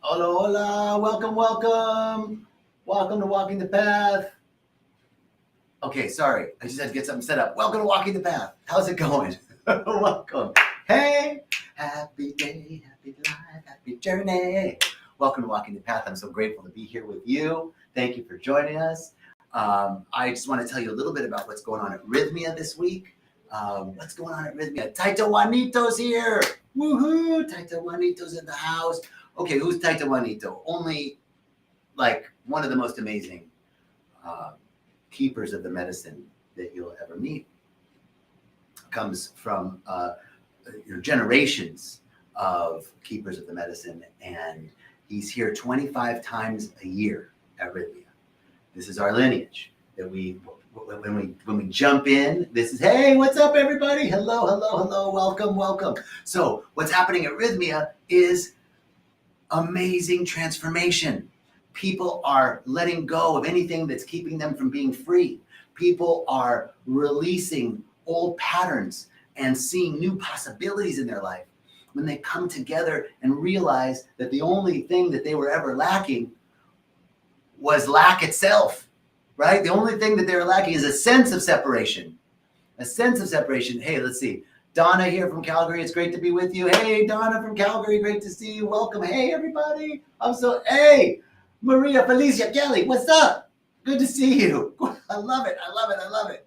Hola, hola, welcome. Welcome to Walking the Path. Okay, sorry, I just had to get something set up. Welcome to Walking the Path. How's it going? Welcome. Hey, happy day, happy life, happy journey. Welcome to Walking the Path. I'm so grateful to be here with you. Thank you for joining us. I just want to tell you a little bit about what's going on at Rythmia this week. What's going on at Rythmia? Taita Juanito's here. Woohoo! Taita Juanito's in the house. Okay, who's Taita Juanito? Only like one of the most amazing keepers of the medicine that you'll ever meet. Comes from generations of keepers of the medicine, and he's here 25 times a year at Rythmia. This is our lineage that when we jump in, this is, hey, what's up, everybody? Hello, welcome. So what's happening at Rythmia is amazing transformation. People are letting go of anything that's keeping them from being free. People are releasing old patterns and seeing new possibilities in their life when they come together and realize that the only thing that they were ever lacking was lack itself, right? The only thing that they were lacking is a sense of separation. A sense of separation. Hey, let's see. Donna here from Calgary. It's great to be with you. Hey, Donna from Calgary. Great to see you. Welcome. Hey, everybody. Hey, Maria Felicia Kelly. What's up? Good to see you. I love it.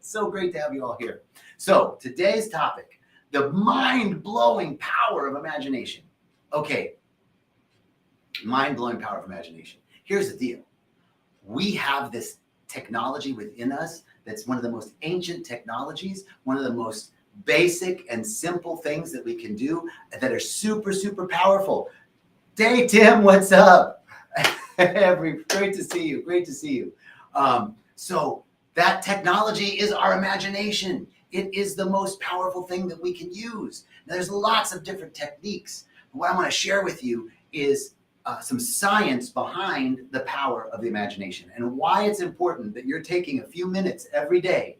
So great to have you all here. So today's topic, the mind-blowing power of imagination. Okay. Mind-blowing power of imagination. Here's the deal. We have this technology within us that's one of the most ancient technologies, one of the most basic and simple things that we can do that are super, super powerful. Day Tim, what's up? Great to see you. So that technology is our imagination. It is the most powerful thing that we can use. Now, there's lots of different techniques. What I want to share with you is some science behind the power of the imagination and why it's important that you're taking a few minutes every day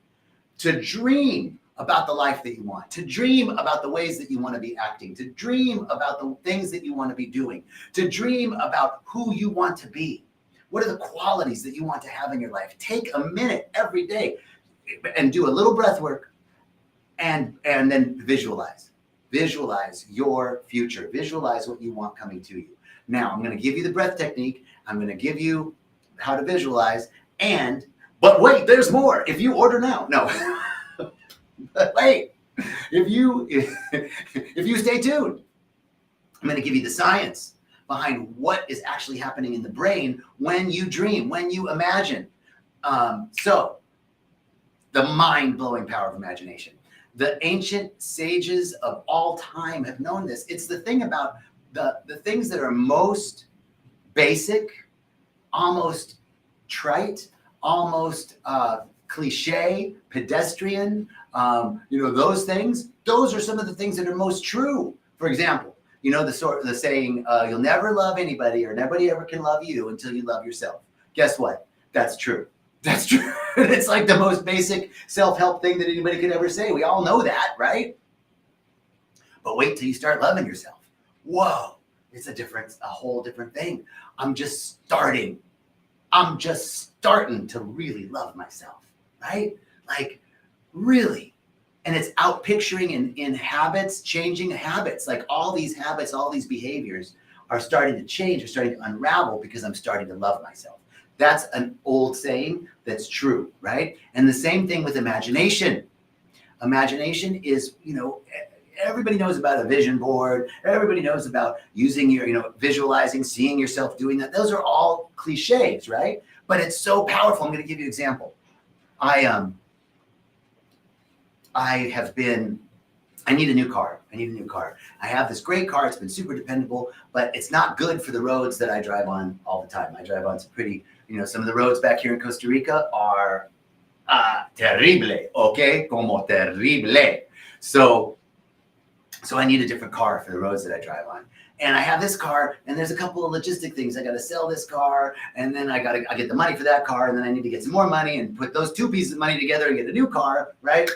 to dream about the life that you want, to dream about the ways that you want to be acting, to dream about the things that you want to be doing, to dream about who you want to be. What are the qualities that you want to have in your life? Take a minute every day and do a little breath work and then visualize. Visualize your future. Visualize what you want coming to you. Now, I'm going to give you the breath technique. I'm going to give you how to visualize. But wait, there's more. If you order now, no. But wait, if you stay tuned, I'm going to give you the science behind what is actually happening in the brain when you dream, when you imagine. So, the mind-blowing power of imagination. The ancient sages of all time have known this. It's the thing about the things that are most basic, almost trite, almost cliche, pedestrian, those things, those are some of the things that are most true. For example, the saying, you'll never love anybody or nobody ever can love you until you love yourself. Guess what? That's true. That's true. It's like the most basic self-help thing that anybody could ever say. We all know that, right? But wait till you start loving yourself. Whoa, it's a whole different thing. I'm just starting to really love myself, right? Like, really. And it's out picturing in habits, changing habits. Like all these habits, all these behaviors are starting to change, are starting to unravel because I'm starting to love myself. That's an old saying that's true, right? And the same thing with imagination. Imagination is, everybody knows about a vision board. Everybody knows about using your, visualizing, seeing yourself doing that. Those are all cliches, right? But it's so powerful. I'm going to give you an example. I need a new car. I have this great car. It's been super dependable, but it's not good for the roads that I drive on all the time. I drive on some pretty, some of the roads back here in Costa Rica are terrible, okay? Como terrible. So I need a different car for the roads that I drive on. And I have this car, and there's a couple of logistic things. I got to sell this car, and then I get the money for that car, and then I need to get some more money and put those two pieces of money together and get a new car, right?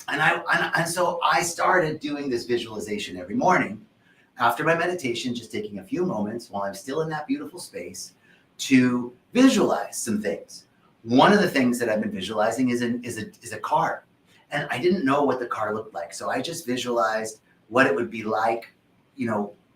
And so I started doing this visualization every morning after my meditation, just taking a few moments while I'm still in that beautiful space to visualize some things. One of the things that I've been visualizing is a car. And I didn't know what the car looked like. So I just visualized what it would be like,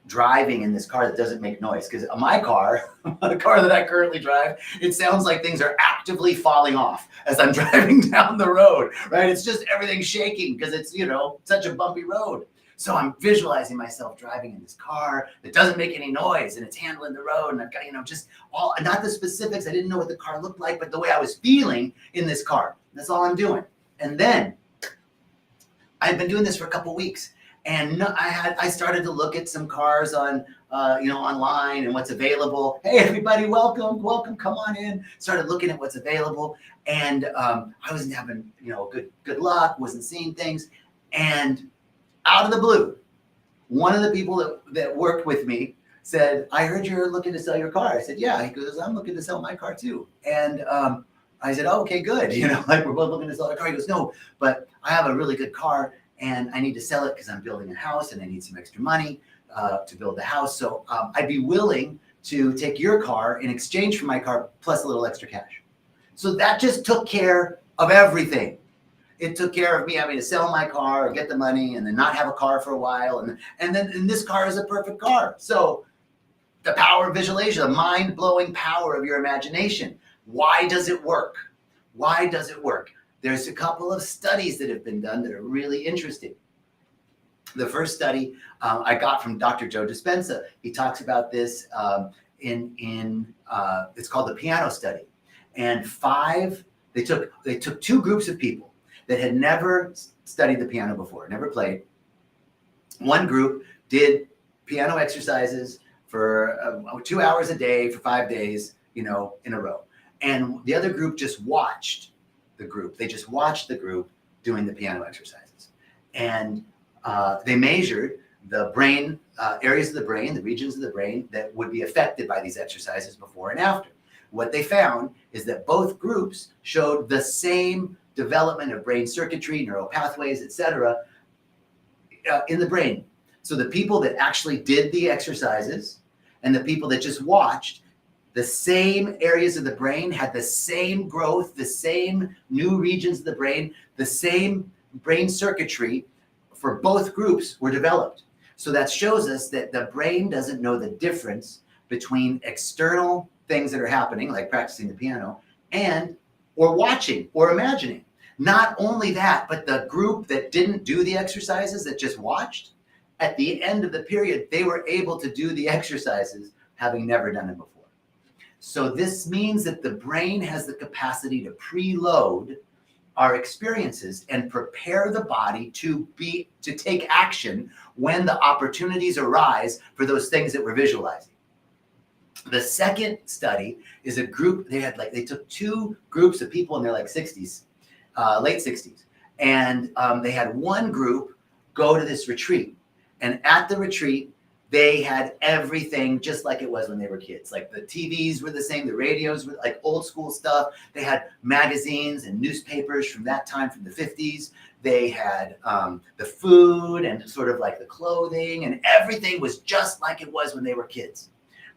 driving in this car that doesn't make noise. Because my car, the car that I currently drive, it sounds like things are actively falling off as I'm driving down the road, right? It's just everything shaking because it's, such a bumpy road. So I'm visualizing myself driving in this car that doesn't make any noise and it's handling the road. And I've got, just all, not the specifics. I didn't know what the car looked like, but the way I was feeling in this car. That's all I'm doing. And then I've been doing this for a couple weeks. And I started to look at some cars on, online and what's available. Hey, everybody, welcome, come on in. Started looking at what's available. And I wasn't having, good luck, wasn't seeing things. And out of the blue, one of the people that worked with me said, I heard you're looking to sell your car. I said, yeah. He goes, I'm looking to sell my car too. And I said, oh, okay, good. We're both looking to sell our car. He goes, no, but I have a really good car and I need to sell it because I'm building a house and I need some extra money to build the house. So I'd be willing to take your car in exchange for my car plus a little extra cash. So that just took care of everything. It took care of me having to sell my car or get the money and then not have a car for a while. And this car is a perfect car. So the power of visualization, the mind-blowing power of your imagination. Why does it work? Why does it work? There's a couple of studies that have been done that are really interesting. The first study I got from Dr. Joe Dispenza. He talks about this it's called the piano study. And they took two groups of people that had never studied the piano before, never played. One group did piano exercises for 2 hours a day for 5 days, in a row. And the other group just watched the group. They just watched the group doing the piano exercises. And they measured the brain, areas of the brain, the regions of the brain that would be affected by these exercises before and after. What they found is that both groups showed the same development of brain circuitry, neural pathways, etc., in the brain. So the people that actually did the exercises and the people that just watched, the same areas of the brain had the same growth, the same new regions of the brain, the same brain circuitry for both groups were developed. So that shows us that the brain doesn't know the difference between external things that are happening, like practicing the piano, or watching or imagining. Not only that, but the group that didn't do the exercises, that just watched, at the end of the period, they were able to do the exercises having never done it before. So this means that the brain has the capacity to preload our experiences and prepare the body to take action when the opportunities arise for those things that we're visualizing. The second study is a group, they took two groups of people in their late 60s, and they had one group go to this retreat. And at the retreat, they had everything just like it was when they were kids. Like the TVs were the same, the radios were like old school stuff. They had magazines and newspapers from that time, from the 50s. They had the food and sort of like the clothing, and everything was just like it was when they were kids,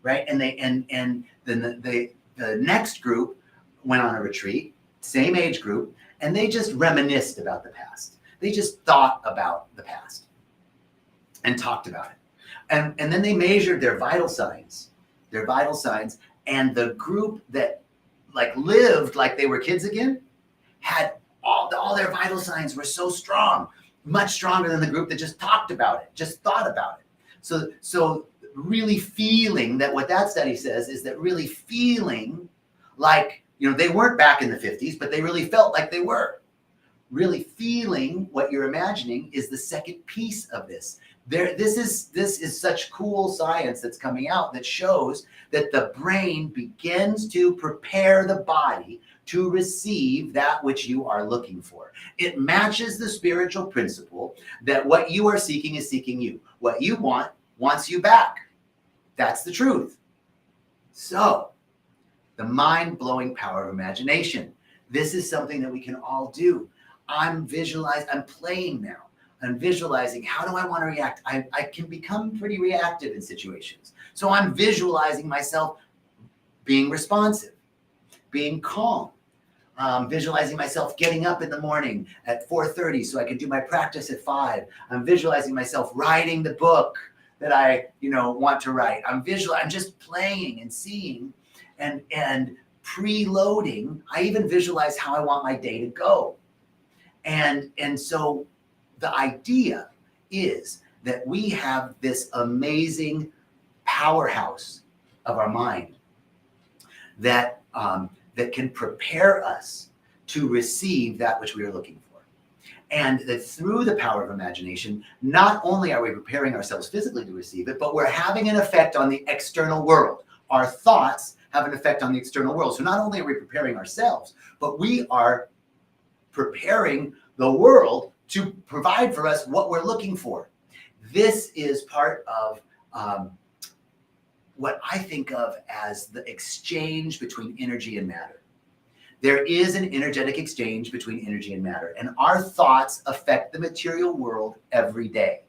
right? And then the next group went on a retreat, same age group, and they just reminisced about the past. They just thought about the past and talked about it. And then they measured their vital signs, and the group that lived like they were kids again had all their vital signs were so strong, much stronger than the group that just talked about it, just thought about it. So really feeling that, what that study says is that really feeling like, they weren't back in the 50s, but they really felt like they were. Really feeling what you're imagining is the second piece of this. This is such cool science that's coming out that shows that the brain begins to prepare the body to receive that which you are looking for. It matches the spiritual principle that what you are seeking is seeking you. What you want wants you back. That's the truth. So, the mind-blowing power of imagination. This is something that we can all do. I'm playing now. and visualizing, how do I want to react? I can become pretty reactive in situations. So I'm visualizing myself being responsive, being calm, visualizing myself getting up in the morning at 4:30 so I can do my practice at 5. I'm visualizing myself writing the book that I, want to write. I'm just playing and seeing and preloading. I even visualize how I want my day to go. And so the idea is that we have this amazing powerhouse of our mind that can prepare us to receive that which we are looking for. And that through the power of imagination, not only are we preparing ourselves physically to receive it, but we're having an effect on the external world. Our thoughts have an effect on the external world. So not only are we preparing ourselves, but we are preparing the world to provide for us what we're looking for. This is part of what I think of as the exchange between energy and matter. There is an energetic exchange between energy and matter, and our thoughts affect the material world every day.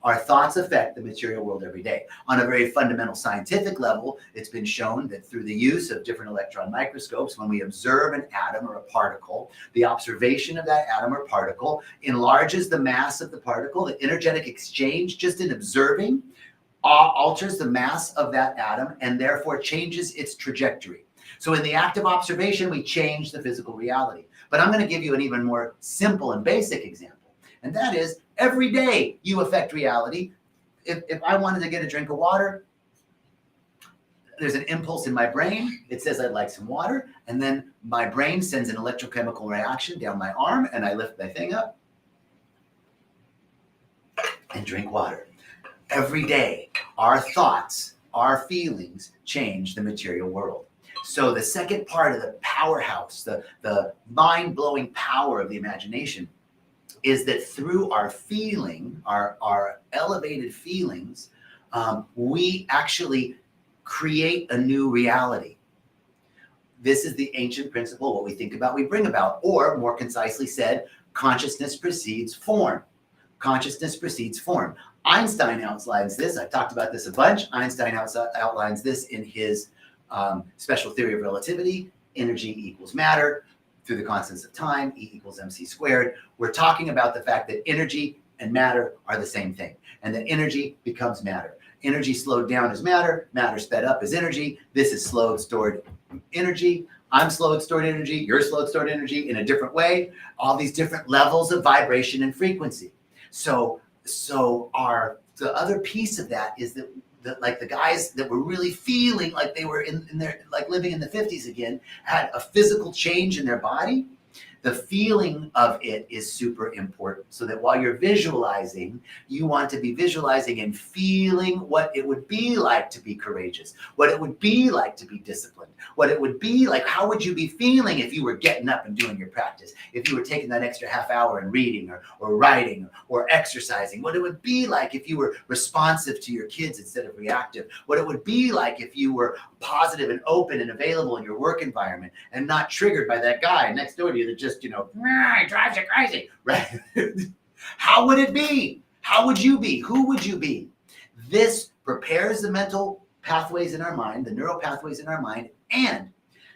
Our thoughts affect the material world every day. On a very fundamental scientific level, it's been shown that through the use of different electron microscopes, when we observe an atom or a particle, the observation of that atom or particle enlarges the mass of the particle. The energetic exchange, just in observing, alters the mass of that atom and therefore changes its trajectory. So in the act of observation, we change the physical reality. But I'm going to give you an even more simple and basic example. And that is, every day you affect reality. If I wanted to get a drink of water, there's an impulse in my brain. It says I'd like some water. And then my brain sends an electrochemical reaction down my arm, and I lift my thing up and drink water. Every day, our thoughts, our feelings change the material world. So the second part of the powerhouse, the mind-blowing power of the imagination, is that through our feeling, our elevated feelings, we actually create a new reality. This is the ancient principle: what we think about, we bring about. Or more concisely said, consciousness precedes form. Consciousness precedes form. Einstein outlines this. I've talked about this a bunch. Einstein outlines this in his special theory of relativity. Energy equals matter through the constants of time, E equals mc squared. We're talking about the fact that energy and matter are the same thing, and that energy becomes matter. Energy slowed down is matter, matter sped up is energy. This is slowed, stored energy. I'm slowed, stored energy, you're slowed, stored energy in a different way. All these different levels of vibration and frequency. So the other piece of that is that like the guys that were really feeling like they were in their, like living in the 50s again, had a physical change in their body. The feeling of it is super important, so that while you're visualizing, you want to be visualizing and feeling what it would be like to be courageous, what it would be like to be disciplined, what it would be like. How would you be feeling if you were getting up and doing your practice, if you were taking that extra half hour and reading or writing or exercising, what it would be like if you were responsive to your kids instead of reactive, what it would be like if you were positive and open and available in your work environment and not triggered by that guy next door to you that just, he drives you crazy, right? How would it be? How would you be? Who would you be? This prepares the mental pathways in our mind, the neural pathways in our mind, and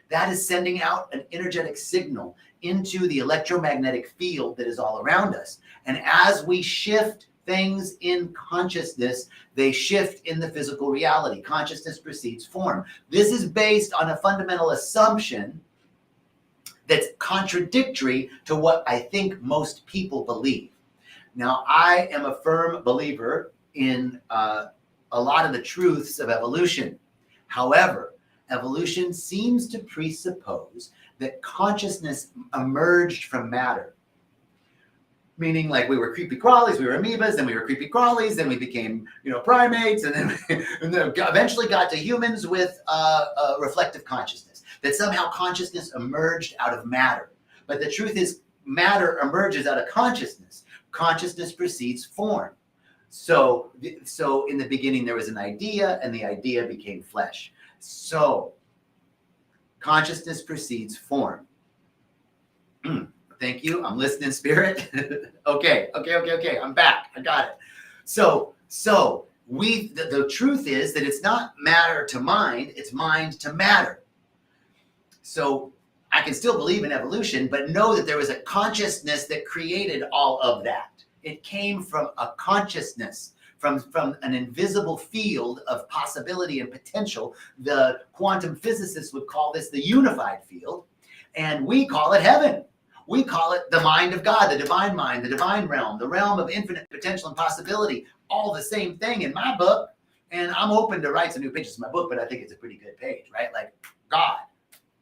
that is sending out an energetic signal into the electromagnetic field that is all around us. And as we shift things in consciousness, they shift in the physical reality. Consciousness precedes form. This is based on a fundamental assumption that's contradictory to what I think most people believe. Now, I am a firm believer in a lot of the truths of evolution. However, evolution seems to presuppose that consciousness emerged from matter. Meaning, like, we were creepy crawlies, we were amoebas, then we were creepy crawlies, then we became, primates, and then eventually got to humans with a reflective consciousness. That somehow consciousness emerged out of matter. But the truth is, matter emerges out of consciousness. Consciousness precedes form. So in the beginning, there was an idea, and the idea became flesh. So consciousness precedes form. Thank you. I'm listening, spirit. Okay. I'm back. I got it. So the truth is that it's not matter to mind, it's mind to matter. So I can still believe in evolution, but know that there was a consciousness that created all of that. It came from a consciousness, from an invisible field of possibility and potential. The quantum physicists would call this the unified field, and we call it heaven. We call it the mind of God, the divine mind, the divine realm, the realm of infinite potential and possibility, all the same thing in my book. And I'm open to write some new pages in my book, but I think it's a pretty good page, right? Like God,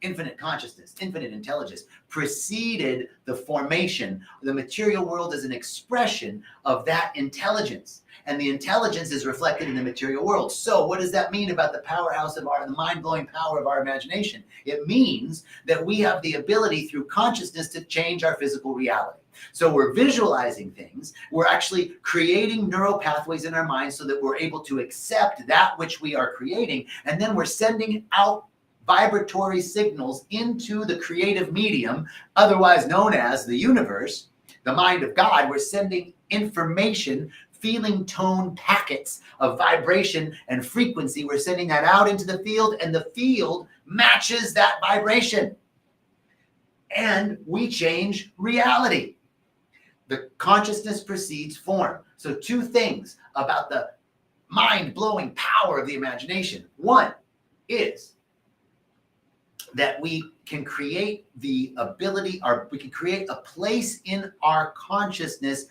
infinite consciousness, infinite intelligence preceded the formation. The material world is an expression of that intelligence, and the intelligence is reflected in the material world. So what does that mean about the powerhouse of the mind-blowing power of our imagination? It means that we have the ability through consciousness to change our physical reality. So we're visualizing things. We're actually creating neural pathways in our minds so that we're able to accept that which we are creating, and then we're sending out vibratory signals into the creative medium, otherwise known as the universe, the mind of God. We're sending information, feeling tone packets of vibration and frequency. We're sending that out into the field, and the field matches that vibration. And we change reality. The consciousness precedes form. So two things about the mind-blowing power of the imagination. One is that we can create the ability, or we can create a place in our consciousness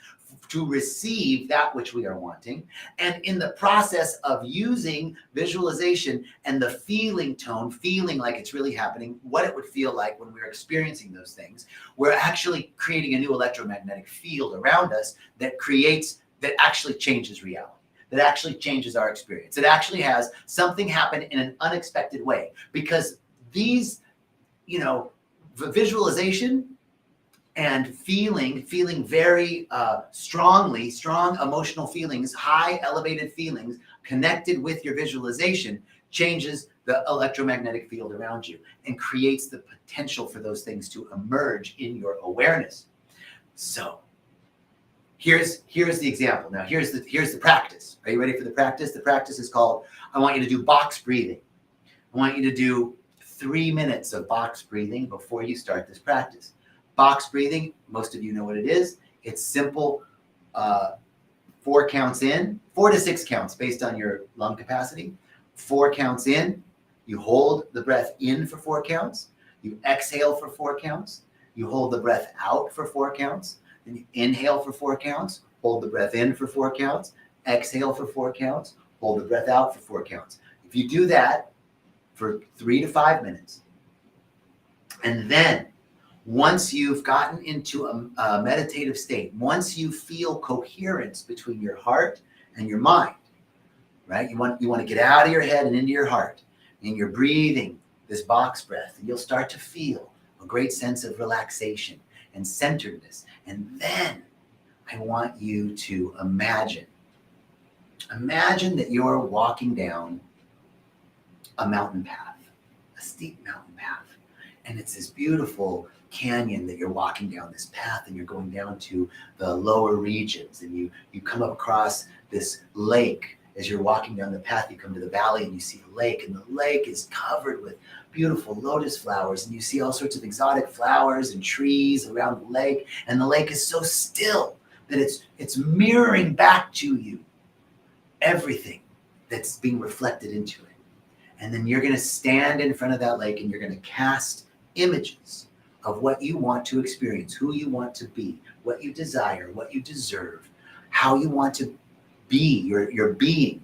to receive that which we are wanting. And in the process of using visualization and the feeling tone, feeling like it's really happening, what it would feel like when we're experiencing those things, we're actually creating a new electromagnetic field around us that actually changes reality, that actually changes our experience. It actually has something happen in an unexpected way, because these, visualization and feeling very strong emotional feelings, high elevated feelings connected with your visualization changes the electromagnetic field around you and creates the potential for those things to emerge in your awareness. So here's the example. Now here's the practice. Are you ready for the practice? The practice is called, I want you to do box breathing. I want you to do 3 minutes of box breathing before you start this practice. Box breathing, most of you know what it is. It's simple, 4 counts in, 4 to 6 counts based on your lung capacity. 4 counts in, you hold the breath in for 4 counts. You exhale for 4 counts. You hold the breath out for 4 counts. Then you inhale for 4 counts, hold the breath in for 4 counts, exhale for 4 counts, hold the breath out for 4 counts. If you do that for 3 to 5 minutes, and then once you've gotten into a meditative state, once you feel coherence between your heart and your mind, right? You want to get out of your head and into your heart, and you're breathing this box breath, and you'll start to feel a great sense of relaxation and centeredness. And then I want you to imagine that you're walking down a mountain path, a steep mountain path. And it's this beautiful canyon that you're walking down this path, and you're going down to the lower regions, and you come across this lake. As you're walking down the path, you come to the valley and you see a lake, and the lake is covered with beautiful lotus flowers, and you see all sorts of exotic flowers and trees around the lake, and the lake is so still that it's mirroring back to you everything that's being reflected into it. And then you're going to stand in front of that lake, and you're going to cast images of what you want to experience, who you want to be, what you desire, what you deserve, how you want to be, your being.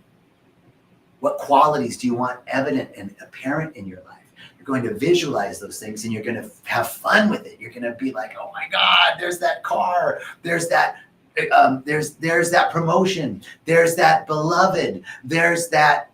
What qualities do you want evident and apparent in your life? You're going to visualize those things, and you're going to have fun with it. You're going to be like, oh my God, there's that car, there's that promotion, there's that beloved, there's that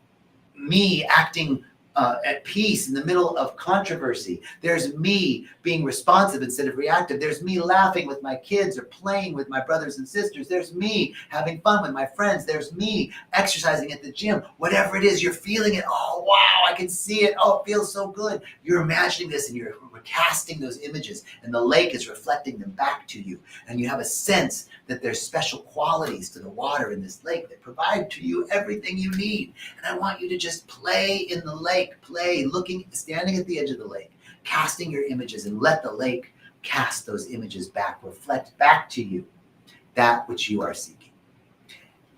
me acting at peace in the middle of controversy. There's me being responsive instead of reactive. There's me laughing with my kids or playing with my brothers and sisters. There's me having fun with my friends. There's me exercising at the gym. Whatever it is, you're feeling it. Oh, wow, I can see it. Oh, it feels so good. You're imagining this, and you're casting those images and the lake is reflecting them back to you. And you have a sense that there's special qualities to the water in this lake that provide to you everything you need. And I want you to just play in the lake, standing at the edge of the lake, casting your images, and let the lake cast those images back, reflect back to you that which you are seeking.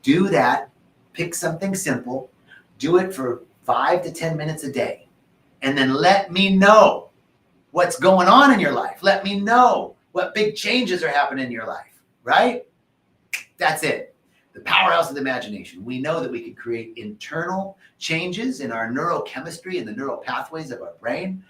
Do that. Pick something simple. Do it for 5 to 10 minutes a day. And then let me know what's going on in your life. Let me know what big changes are happening in your life, right? That's it. The powerhouse of the imagination. We know that we can create internal changes in our neurochemistry and the neural pathways of our brain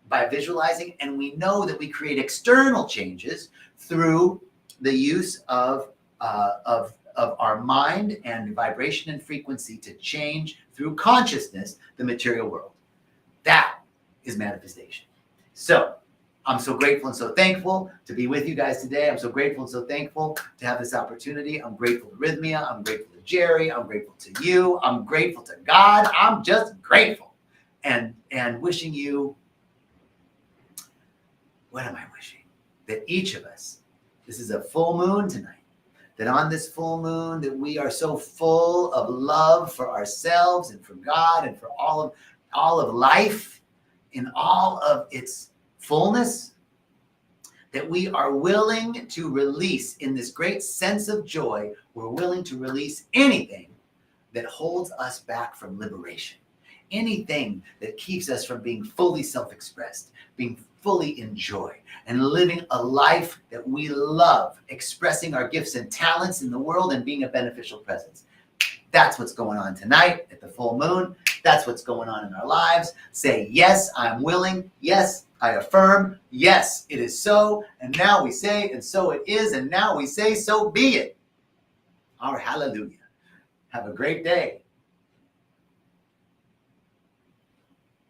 by visualizing, and we know that we create external changes through the use of our mind and vibration and frequency to change through consciousness the material world. That is manifestation. So I'm so grateful and so thankful to be with you guys today. I'm so grateful and so thankful to have this opportunity. I'm grateful to Rythmia. I'm grateful to Jerry. I'm grateful to you. I'm grateful to God. I'm just grateful and wishing you, what am I wishing? That each of us, this is a full moon tonight, that on this full moon that we are so full of love for ourselves and for God and for all of life in all of its fullness, that we are willing to release in this great sense of joy. We're willing to release anything that holds us back from liberation, anything that keeps us from being fully self-expressed, being fully in joy, and living a life that we love, expressing our gifts and talents in the world and being a beneficial presence. That's what's going on tonight at the full moon. That's what's going on in our lives. Say, yes, I'm willing. Yes, I affirm. Yes, it is so. And now we say, and so it is. And now we say, so be it. Our hallelujah. Have a great day.